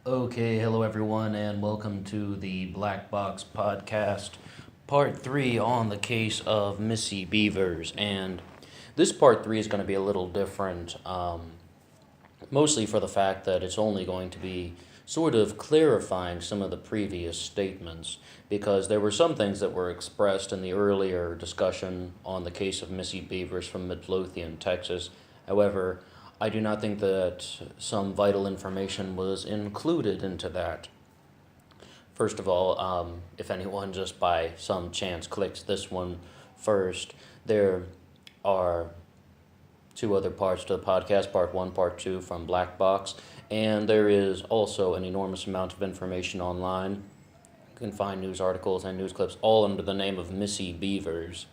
Okay, hello everyone, and welcome to the Black Box Podcast, Part 3 on the case of Missy Bevers. And this Part 3 is going to be a little different, mostly for the fact that it's only going to be sort of clarifying some of the previous statements, because there were some things that were expressed in the earlier discussion on the case of Missy Bevers from Midlothian, Texas. However, I do not think that some vital information was included into that. First of all, if anyone just by some chance clicks this one first, there are two other parts to the podcast, part 1, part 2 from Black Box, and there is also an enormous amount of information online. You can find news articles and news clips all under the name of Missy Bevers,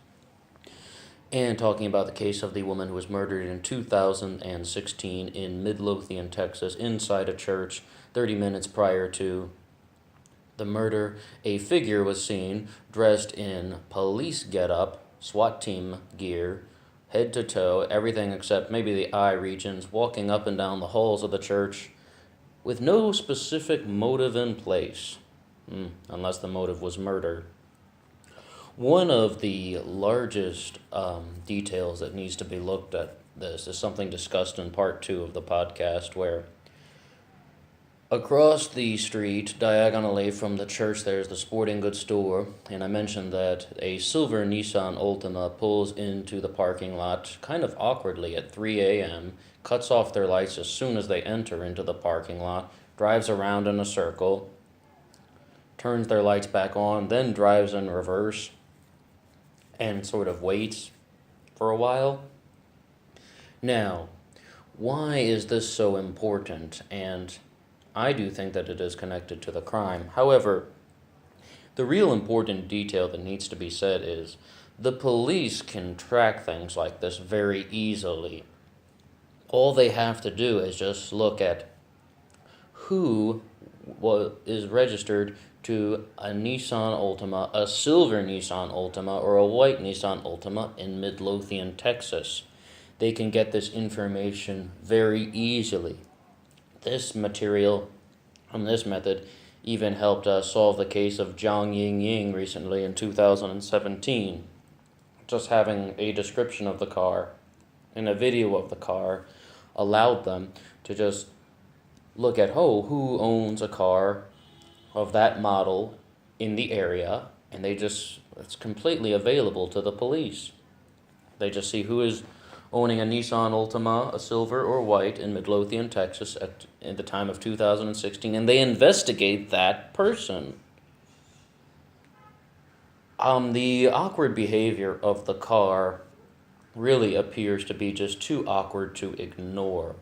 and talking about the case of the woman who was murdered in 2016 in Midlothian, Texas, inside a church. 30 minutes prior to the murder, a figure was seen dressed in police getup, SWAT team gear, head to toe, everything except maybe the eye regions, walking up and down the halls of the church with no specific motive in place, unless the motive was murder. One of the largest details that needs to be looked at this is something discussed in part 2 of the podcast, where across the street, diagonally from the church, there's the sporting goods store, and I mentioned that a silver Nissan Altima pulls into the parking lot kind of awkwardly at 3 a.m., cuts off their lights as soon as they enter into the parking lot, drives around in a circle, turns their lights back on, then drives in reverse, and sort of waits for a while. Now, why is this so important? And I do think that it is connected to the crime. However, the real important detail that needs to be said is the police can track things like this very easily. All they have to do is just look at who is registered to a Nissan Altima, a silver Nissan Altima, or a white Nissan Altima in Midlothian, Texas. They can get this information very easily. This material and this method even helped us solve the case of Zhang Ying recently in 2017. Just having a description of the car and a video of the car allowed them to just look at, who owns a car of that model in the area, and it's completely available to the police. They just see who is owning a Nissan Altima, a silver or white, in Midlothian, Texas at the time of 2016, and they investigate that person. The awkward behavior of the car really appears to be just too awkward to ignore.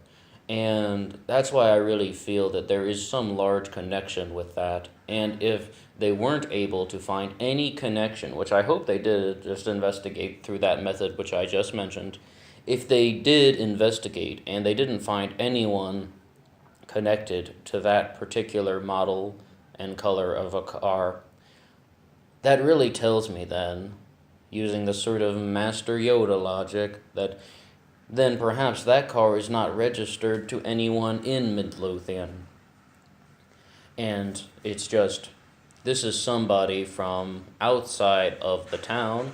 And that's why I really feel that there is some large connection with that. And if they weren't able to find any connection, which I hope they did just investigate through that method which I just mentioned, if they did investigate and they didn't find anyone connected to that particular model and color of a car, that really tells me then, using the sort of Master Yoda logic, that then perhaps that car is not registered to anyone in Midlothian. And it's just, this is somebody from outside of the town.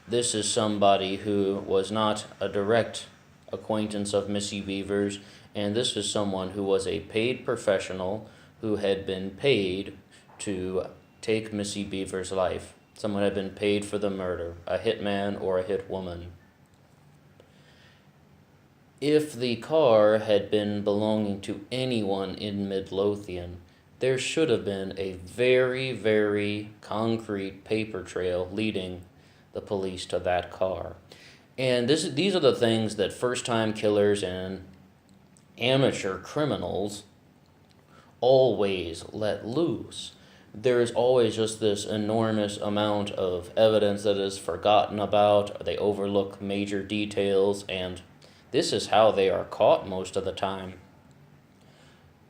This is somebody who was not a direct acquaintance of Missy Bevers, and this is someone who was a paid professional who had been paid to take Missy Bevers' life. Someone had been paid for the murder, a hitman or a hit woman. If the car had been belonging to anyone in Midlothian, there should have been a very, very concrete paper trail leading the police to that car. And these are the things that first-time killers and amateur criminals always let loose. There is always just this enormous amount of evidence that is forgotten about. They overlook major details, and this is how they are caught most of the time.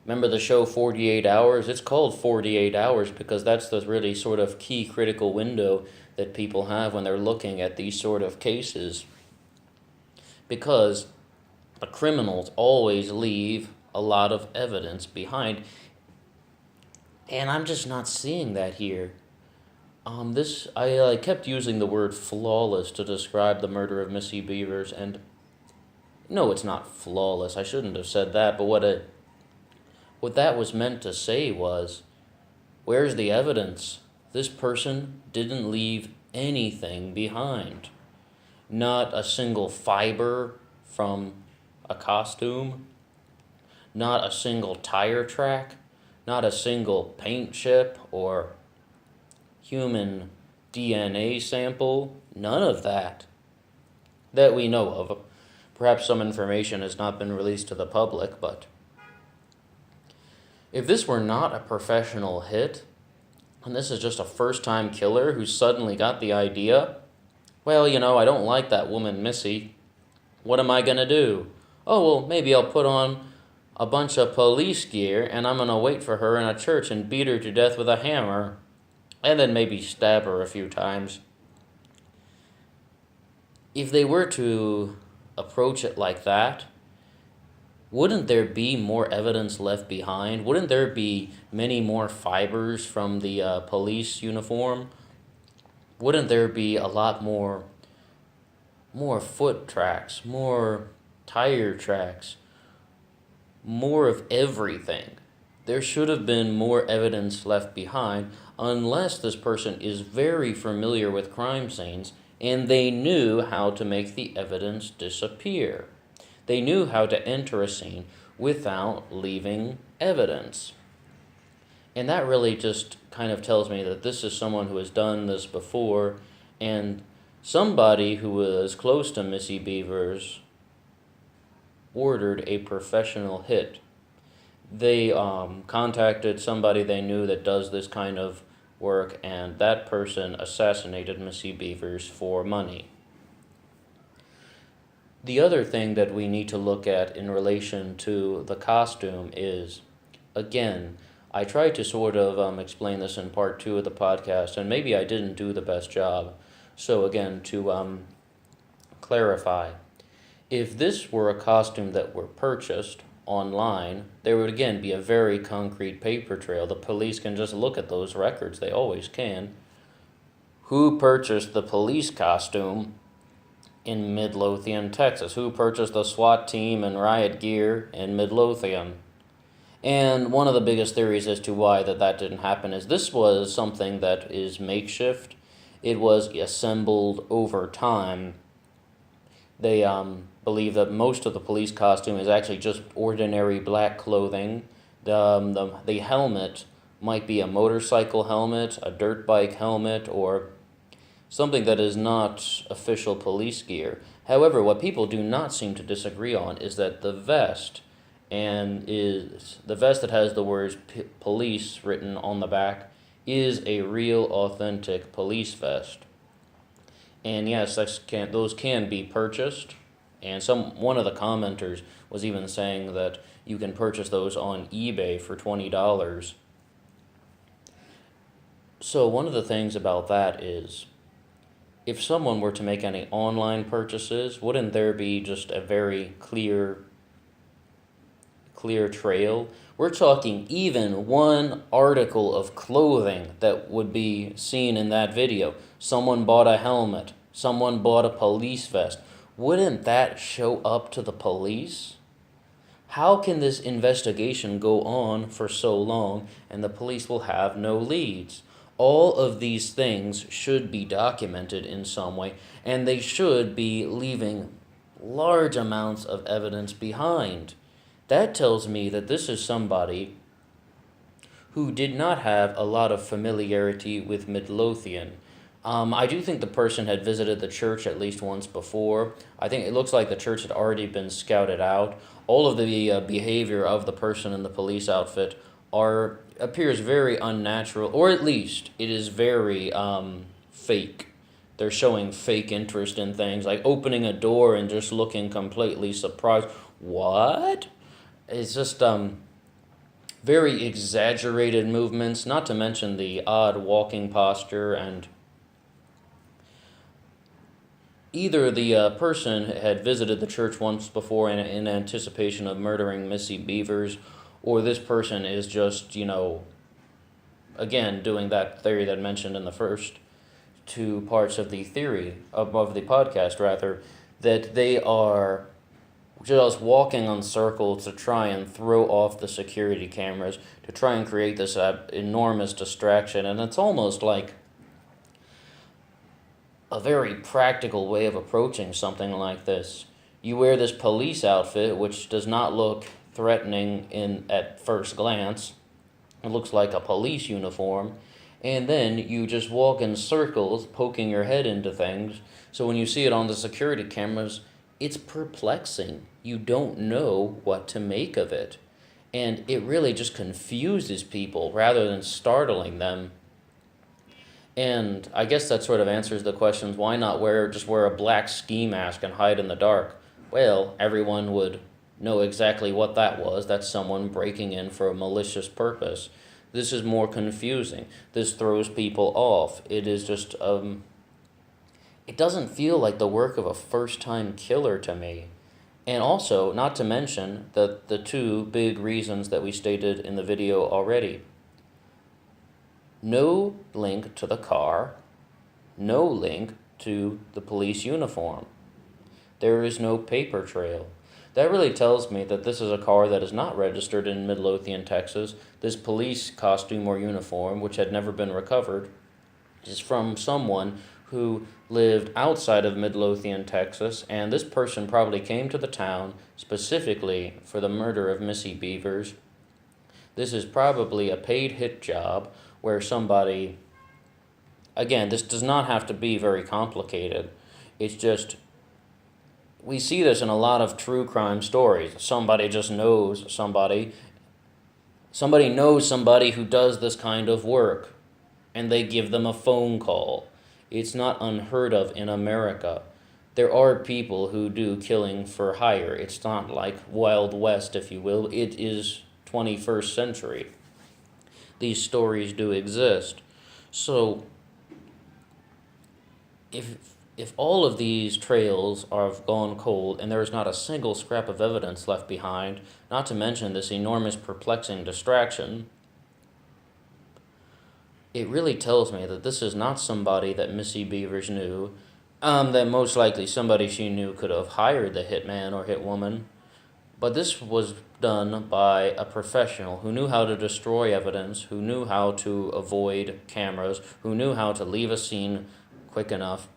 Remember the show 48 Hours? It's called 48 Hours because that's the really sort of key critical window that people have when they're looking at these sort of cases. Because the criminals always leave a lot of evidence behind. And I'm just not seeing that here. I kept using the word flawless to describe the murder of Missy Bevers, and no, it's not flawless. I shouldn't have said that, but what that was meant to say was, where's the evidence? This person didn't leave anything behind. Not a single fiber from a costume, not a single tire track, not a single paint chip or human DNA sample, none of that we know of. Perhaps some information has not been released to the public, but if this were not a professional hit, and this is just a first-time killer who suddenly got the idea, well, I don't like that woman, Missy. What am I going to do? Oh, well, maybe I'll put on a bunch of police gear and I'm going to wait for her in a church and beat her to death with a hammer, and then maybe stab her a few times. If they were to approach it like that, wouldn't there be more evidence left behind? Wouldn't there be many more fibers from the police uniform? Wouldn't there be a lot more foot tracks, more tire tracks, more of everything? There should have been more evidence left behind, unless this person is very familiar with crime scenes and they knew how to make the evidence disappear. They knew how to enter a scene without leaving evidence. And that really just kind of tells me that this is someone who has done this before, and somebody who was close to Missy Bevers ordered a professional hit. They contacted somebody they knew that does this kind of work, and that person assassinated Missy Bevers for money. The other thing that we need to look at in relation to the costume is, again, I tried to sort of explain this in part 2 of the podcast, and maybe I didn't do the best job. So again, to clarify, if this were a costume that were purchased online, there would again be a very concrete paper trail. The police can just look at those records. They always can. Who purchased the police costume in Midlothian, Texas? Who purchased the SWAT team and riot gear in Midlothian? And one of the biggest theories as to why that didn't happen is this was something that is makeshift. It was assembled over time. They believe that most of the police costume is actually just ordinary black clothing. The helmet might be a motorcycle helmet, a dirt bike helmet, or something that is not official police gear. However, what people do not seem to disagree on is that the vest that has the words police written on the back is a real authentic police vest. And yes, those can be purchased. And one of the commenters was even saying that you can purchase those on eBay for $20. So one of the things about that is, if someone were to make any online purchases, wouldn't there be just a very clear trail? We're talking even one article of clothing that would be seen in that video. Someone bought a helmet. Someone bought a police vest. Wouldn't that show up to the police? How can this investigation go on for so long and the police will have no leads? All of these things should be documented in some way, and they should be leaving large amounts of evidence behind. That tells me that this is somebody who did not have a lot of familiarity with Midlothian. I do think the person had visited the church at least once before. I think it looks like the church had already been scouted out. All of the behavior of the person in the police outfit appears very unnatural, or at least it is very fake. They're showing fake interest in things, like opening a door and just looking completely surprised. What? It's just very exaggerated movements, not to mention the odd walking posture. And either the person had visited the church once before in anticipation of murdering Missy Bevers, or this person is just, again, doing that theory that I mentioned in the first two parts of the theory, of the podcast rather, that they are just walking on circles to try and throw off the security cameras, to try and create this enormous distraction. And it's almost like a very practical way of approaching something like this. You wear this police outfit, which does not look threatening at first glance. It looks like a police uniform. And then you just walk in circles, poking your head into things. So when you see it on the security cameras, it's perplexing. You don't know what to make of it. And it really just confuses people rather than startling them. And I guess that sort of answers the questions, why not just wear a black ski mask and hide in the dark? Well, everyone would know exactly what that was. That's someone breaking in for a malicious purpose. This is more confusing. This throws people off. It is just, it doesn't feel like the work of a first-time killer to me. And also, not to mention the two big reasons that we stated in the video already. No link to the car, no link to the police uniform. There is no paper trail. That really tells me that this is a car that is not registered in Midlothian, Texas. This police costume or uniform, which had never been recovered, is from someone who lived outside of Midlothian, Texas, and this person probably came to the town specifically for the murder of Missy Bevers. This is probably a paid hit job where somebody, again, this does not have to be very complicated. It's just, we see this in a lot of true crime stories. Somebody just knows somebody. Somebody knows somebody who does this kind of work, and they give them a phone call. It's not unheard of in America. There are people who do killing for hire. It's not like Wild West, if you will. It is 21st century. These stories do exist. So, if all of these trails have gone cold and there is not a single scrap of evidence left behind, not to mention this enormous perplexing distraction, it really tells me that this is not somebody that Missy Bevers knew, that most likely somebody she knew could have hired the hitman or hitwoman, but this was done by a professional who knew how to destroy evidence, who knew how to avoid cameras, who knew how to leave a scene quick enough,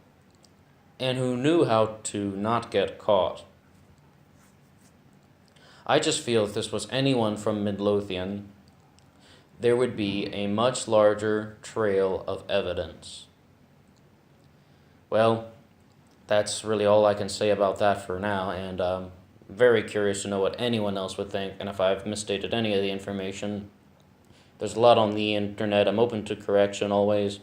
and who knew how to not get caught. I just feel if this was anyone from Midlothian, there would be a much larger trail of evidence. Well, that's really all I can say about that for now, and I'm very curious to know what anyone else would think, and if I've misstated any of the information. There's a lot on the internet. I'm open to correction always.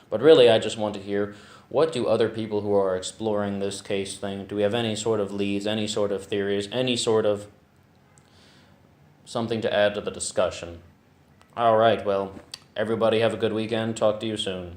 But really, I just want to hear, what do other people who are exploring this case think? Do we have any sort of leads, any sort of theories, any sort of something to add to the discussion? All right, well, everybody have a good weekend. Talk to you soon.